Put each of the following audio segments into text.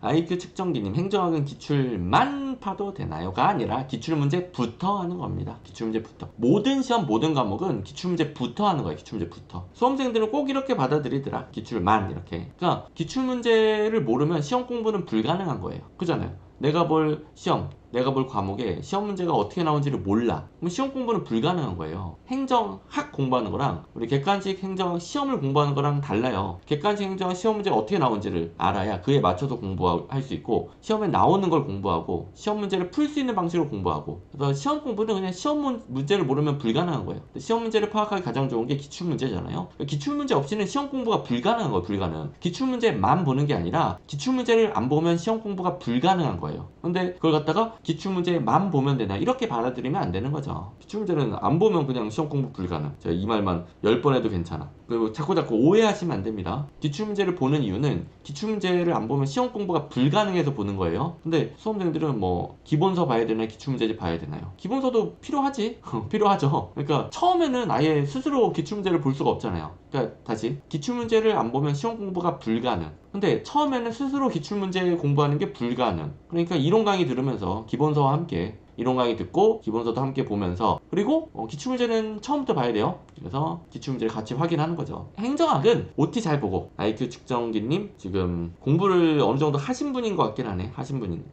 IQ 측정기님, 행정학은 기출만 파도 되나요?가 아니라 기출문제부터 하는 겁니다. 기출문제부터. 모든 시험, 모든 과목은 기출문제부터 하는 거예요. 기출문제부터. 수험생들은 꼭 이렇게 받아들이더라. 기출만 이렇게. 그러니까 기출문제를 모르면 시험 공부는 불가능한 거예요. 그잖아요. 내가 볼 시험, 내가 볼 과목에 시험 문제가 어떻게 나오는지를 몰라. 그럼 시험 공부는 불가능한 거예요. 행정학 공부하는 거랑 우리 객관식 행정 시험을 공부하는 거랑 달라요. 객관식 행정 시험 문제가 어떻게 나오는지를 알아야 그에 맞춰서 공부할 수 있고, 시험에 나오는 걸 공부하고 시험 문제를 풀 수 있는 방식으로 공부하고. 그래서 시험 공부는 그냥 시험 문제를 모르면 불가능한 거예요. 시험 문제를 파악하기 가장 좋은 게 기출 문제잖아요. 기출 문제 없이는 시험 공부가 불가능한 거예요. 불가능. 기출 문제만 보는 게 아니라 기출 문제를 안 보면 시험 공부가 불가능한 거예요. 근데 그걸 갖다가 기출문제만 보면 되나 이렇게 받아들이면 안 되는 거죠. 기출문제는 안 보면 그냥 시험 공부 불가능. 제가 이 말만 10번 해도 괜찮아. 그리고 자꾸 오해하시면 안 됩니다. 기출문제를 보는 이유는 기출문제를 안 보면 시험 공부가 불가능해서 보는 거예요. 근데 수험생들은 뭐 기본서 봐야 되나요? 기출문제집 봐야 되나요? 기본서도 필요하지. 필요하죠. 그러니까 처음에는 아예 스스로 기출문제를 볼 수가 없잖아요. 그러니까 다시, 기출문제를 안 보면 시험 공부가 불가능. 근데 처음에는 스스로 기출문제 공부하는 게 불가능. 그러니까 이론 강의 들으면서 기본서와 함께 이론 강의 듣고 기본서도 함께 보면서, 그리고 기출문제는 처음부터 봐야 돼요. 그래서 기출문제를 같이 확인하는 거죠. 행정학은 OT 잘 보고, IQ 측정기님 지금 공부를 어느 정도 하신 분인 것 같긴 하네. 하신 분인,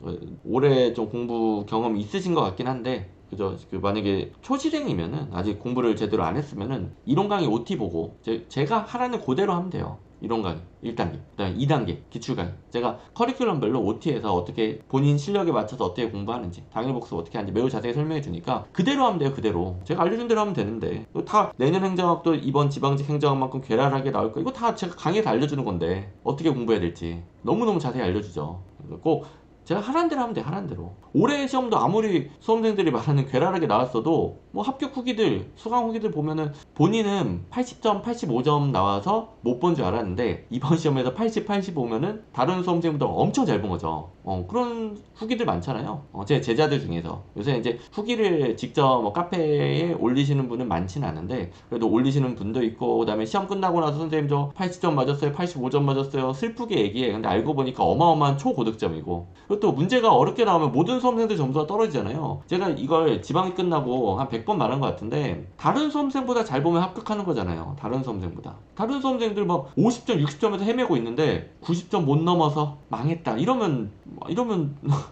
올해 좀 공부 경험이 있으신 것 같긴 한데, 그죠? 만약에 초실행이면은, 아직 공부를 제대로 안 했으면은 이론 강의 OT 보고 제가 하라는 그대로 하면 돼요. 이론 강의 1단계, 그다음에 2단계 기출 강의. 제가 커리큘럼별로 OT에서 어떻게 본인 실력에 맞춰서 어떻게 공부하는지, 당일 복습 어떻게 하는지 매우 자세히 설명해 주니까 그대로 하면 돼요. 그대로 제가 알려준 대로 하면 되는데, 이거 다 내년 행정학도 이번 지방직 행정학만큼 괴랄하게 나올 거, 이거 다 제가 강의에서 알려주는 건데 어떻게 공부해야 될지 너무너무 자세히 알려주죠. 꼭 제가 하라는 대로 하면 돼. 하라는 대로. 올해 시험도 아무리 수험생들이 말하는 괴랄하게 나왔어도 뭐 합격 후기들, 수강 후기들 보면은 본인은 80점, 85점 나와서 못 본 줄 알았는데 이번 시험에서 80, 85면은 다른 수험생보다 엄청 잘 본 거죠. 그런 후기들 많잖아요. 제 제자들 중에서 요새 이제 후기를 직접 뭐 카페에 올리시는 분은 많지는 않은데, 그래도 올리시는 분도 있고, 그 다음에 시험 끝나고 나서 선생님 저 80점 맞았어요, 85점 맞았어요 슬프게 얘기해. 근데 알고 보니까 어마어마한 초고득점이고, 그리고 또 문제가 어렵게 나오면 모든 수험생들 점수가 떨어지잖아요. 제가 이걸 지방이 끝나고 한 100번 말한 것 같은데, 다른 수험생보다 잘 보면 합격하는 거잖아요. 다른 수험생보다. 다른 수험생들 막 50점, 60점에서 헤매고 있는데 90점 못 넘어서 망했다 이러면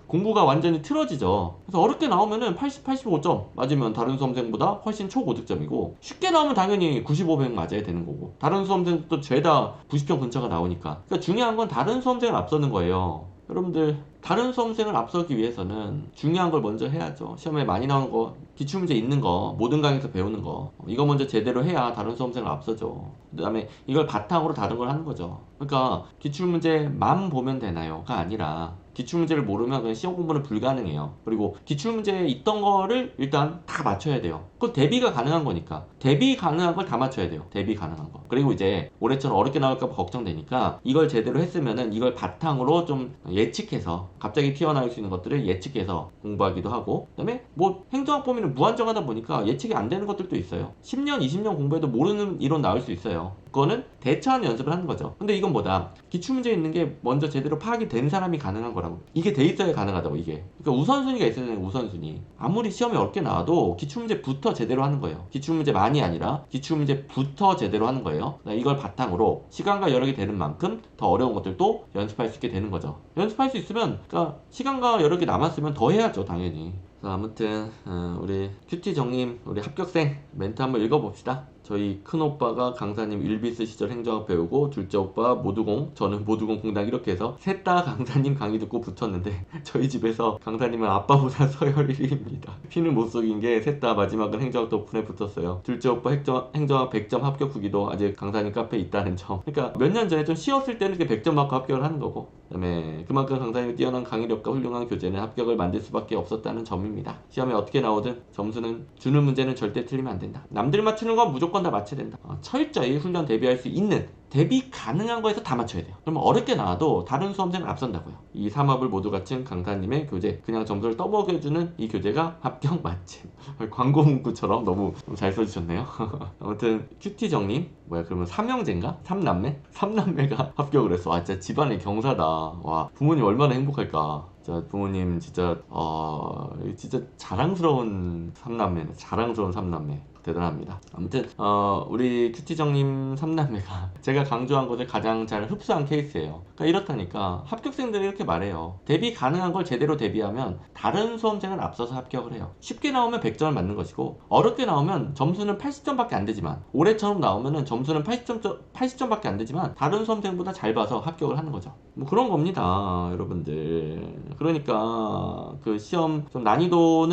공부가 완전히 틀어지죠. 그래서 어렵게 나오면은 80, 85점 맞으면 다른 수험생보다 훨씬 초고득점이고, 쉽게 나오면 당연히 95, 100 맞아야 되는 거고, 다른 수험생도 죄다 90점 근처가 나오니까. 그러니까 중요한 건 다른 수험생을 앞서는 거예요. 여러분들, 다른 수험생을 앞서기 위해서는 중요한 걸 먼저 해야죠. 시험에 많이 나오는 거, 기출문제 있는 거, 모든 강의에서 배우는 거, 이거 먼저 제대로 해야 다른 수험생을 앞서죠. 그 다음에 이걸 바탕으로 다른 걸 하는 거죠. 그러니까 기출문제만 보면 되나요?가 아니라 기출문제를 모르면 그냥 시험 공부는 불가능해요. 그리고 기출문제에 있던 거를 일단 다 맞춰야 돼요. 그건 대비가 가능한 거니까 대비 가능한 걸 다 맞춰야 돼요. 대비 가능한 거. 그리고 이제 올해처럼 어렵게 나올까 봐 걱정되니까 이걸 제대로 했으면은 이걸 바탕으로 좀 예측해서, 갑자기 튀어나올 수 있는 것들을 예측해서 공부하기도 하고, 그 다음에 뭐 행정학 범위는 무한정하다 보니까 예측이 안 되는 것들도 있어요. 10년, 20년 공부해도 모르는 이론 나올 수 있어요. 그거는 대처하는 연습을 하는 거죠. 근데 이건 뭐다? 기출문제 있는 게 먼저 제대로 파악이 된 사람이 가능한 거라고. 이게 돼 있어야 가능하다고, 이게. 그러니까 우선순위가 있어야 되는 우선순위. 아무리 시험이 어렵게 나와도 기출문제부터 제대로 하는 거예요. 기출문제만이 아니라 기출문제부터 제대로 하는 거예요. 이걸 바탕으로 시간과 여력이 되는 만큼 더 어려운 것들도 연습할 수 있게 되는 거죠. 연습할 수 있으면, 그러니까 시간과 여력이 남았으면 더 해야죠, 당연히. 아무튼 우리 큐티 정님, 우리 합격생 멘트 한번 읽어봅시다. 저희 큰오빠가 강사님 일비스 시절 행정학 배우고, 둘째 오빠 모두공, 저는 모두공 공당, 이렇게 해서 셋 다 강사님 강의 듣고 붙었는데 저희 집에서 강사님은 아빠보다 서열일입니다. 피는 못 속인 게 셋 다 마지막은 행정학 덕분에 붙었어요. 둘째 오빠 행정학 100점 합격 후기도 아직 강사님 카페에 있다는 점. 그러니까 몇 년 전에 좀 쉬었을 때는 이렇게 100점 받고 합격을 하는 거고, 그다음에 그만큼 강사님이 뛰어난 강의력과 훌륭한 교재는 합격을 만들 수밖에 없었다는 점입니다. 시험에 어떻게 나오든 점수는, 주는 문제는 절대 틀리면 안 된다. 남들 맞추는 건 무조건 무조건 다 맞춰야 된다. 철저히 훈련 대비할 수 있는 대비 가능한 거에서 다 맞춰야 돼요. 그러면 어렵게 나와도 다른 수험생을 앞선다고요. 이 3합을 모두 갖춘 강사님의 교재, 그냥 점수를 떠먹여주는 이 교재가 합격 맛집. 광고 문구처럼 너무 잘 써주셨네요. 아무튼 큐티정님, 뭐야 그러면 삼형제인가? 삼남매가 합격을 했어. 와 진짜 집안의 경사다. 와 부모님 얼마나 행복할까. 진짜 부모님 진짜 진짜 자랑스러운 삼남매네. 자랑스러운 삼남매. 대단합니다. 아무튼 우리 큐티정님 삼남매가 제가 강조한 것을 가장 잘 흡수한 케이스예요. 그러니까 이렇다니까 합격생들이 이렇게 말해요. 대비 가능한 걸 제대로 대비하면 다른 수험생을 앞서서 합격을 해요. 쉽게 나오면 100점을 맞는 것이고 어렵게 나오면 점수는 80점밖에 안 되지만 올해처럼 나오면 점수는 80점밖에 안 되지만 다른 수험생보다 잘 봐서 합격을 하는 거죠. 뭐 그런 겁니다, 여러분들. 그러니까 그 시험 좀 난이도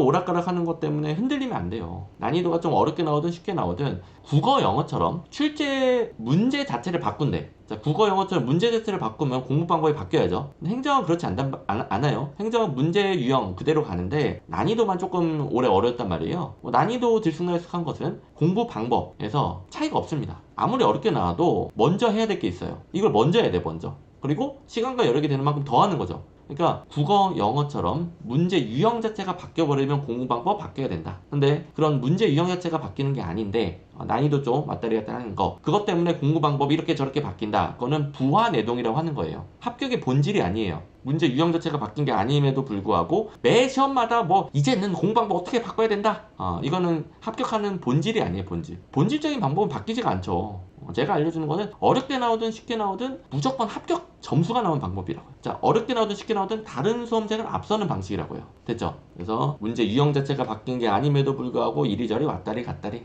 오락가락 하는 것 때문에 흔들리면 안 돼요. 난이도가 좀 어렵게 나오든 쉽게 나오든 국어 영어처럼 출제 문제 자체를 바꾼대. 자, 국어 영어처럼 문제 자체를 바꾸면 공부 방법이 바뀌어야죠. 행정은 그렇지 않아요. 행정은 문제 유형 그대로 가는데 난이도만 조금 오래 어려웠단 말이에요. 난이도 들쑥날쑥한 것은 공부 방법에서 차이가 없습니다. 아무리 어렵게 나와도 먼저 해야 될 게 있어요. 이걸 먼저 해야 돼, 먼저. 그리고 시간과 여력이 되는 만큼 더 하는 거죠. 그러니까 국어, 영어처럼 문제 유형 자체가 바뀌어버리면 공부 방법 바뀌어야 된다. 근데 그런 문제 유형 자체가 바뀌는 게 아닌데 난이도 좀 왔다리 갔다 하는 거, 그것 때문에 공부 방법이 이렇게 저렇게 바뀐다. 그거는 부화내동이라고 하는 거예요. 합격의 본질이 아니에요. 문제 유형 자체가 바뀐 게 아님에도 불구하고 매 시험마다 뭐 이제는 공부 방법 어떻게 바꿔야 된다. 이거는 합격하는 본질이 아니에요. 본질적인 방법은 바뀌지가 않죠. 제가 알려주는 거는 어렵게 나오든 쉽게 나오든 무조건 합격 점수가 나오는 방법이라고요. 자, 어렵게 나오든 쉽게 나오든 다른 수험생을 앞서는 방식이라고요. 됐죠? 그래서 문제 유형 자체가 바뀐 게 아님에도 불구하고 이리저리 왔다리 갔다리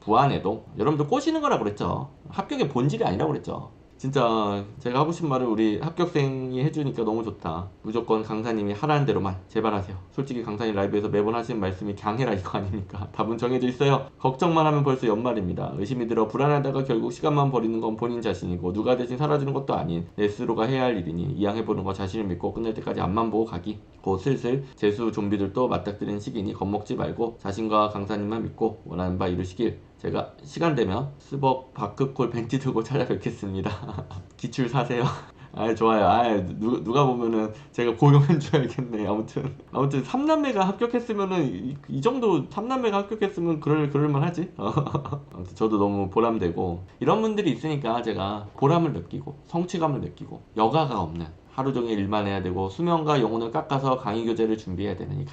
부안해도 여러분들 꼬시는 거라고 그랬죠. 합격의 본질이 아니라고 그랬죠. 진짜 제가 하고 싶은 말을 우리 합격생이 해주니까 너무 좋다. 무조건 강사님이 하라는 대로만 제발 하세요. 솔직히 강사님 라이브에서 매번 하시는 말씀이 강해라 이거 아닙니까? 답은 정해져 있어요. 걱정만 하면 벌써 연말입니다. 의심이 들어 불안하다가 결국 시간만 버리는 건 본인 자신이고 누가 대신 살아주는 것도 아닌 내 스스로가 해야 할 일이니 이왕해보는 거 자신을 믿고 끝낼 때까지 앞만 보고 가기. 곧 슬슬 재수 좀비들도 맞닥뜨리는 시기니 겁먹지 말고 자신과 강사님만 믿고 원하는 바 이루시길. 제가 시간 되면 스벅 바크콜 벤티 들고 찾아뵙겠습니다. 기출 사세요. 좋아요. 누가 보면은 제가 고용한 줄 알겠네. 아무튼 삼남매가 합격했으면은 이 정도 삼남매가 합격했으면 그럴만 하지. 아무튼 저도 너무 보람되고 이런 분들이 있으니까 제가 보람을 느끼고 성취감을 느끼고 여가가 없는 하루 종일 일만 해야 되고 수면과 영혼을 깎아서 강의 교재를 준비해야 되는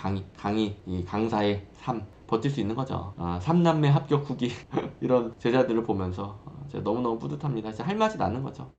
이 강사의 삶 버틸 수 있는 거죠. 삼남매 합격 후기 이런 제자들을 보면서 제가 너무너무 뿌듯합니다. 진짜 할 맛이 나는 거죠.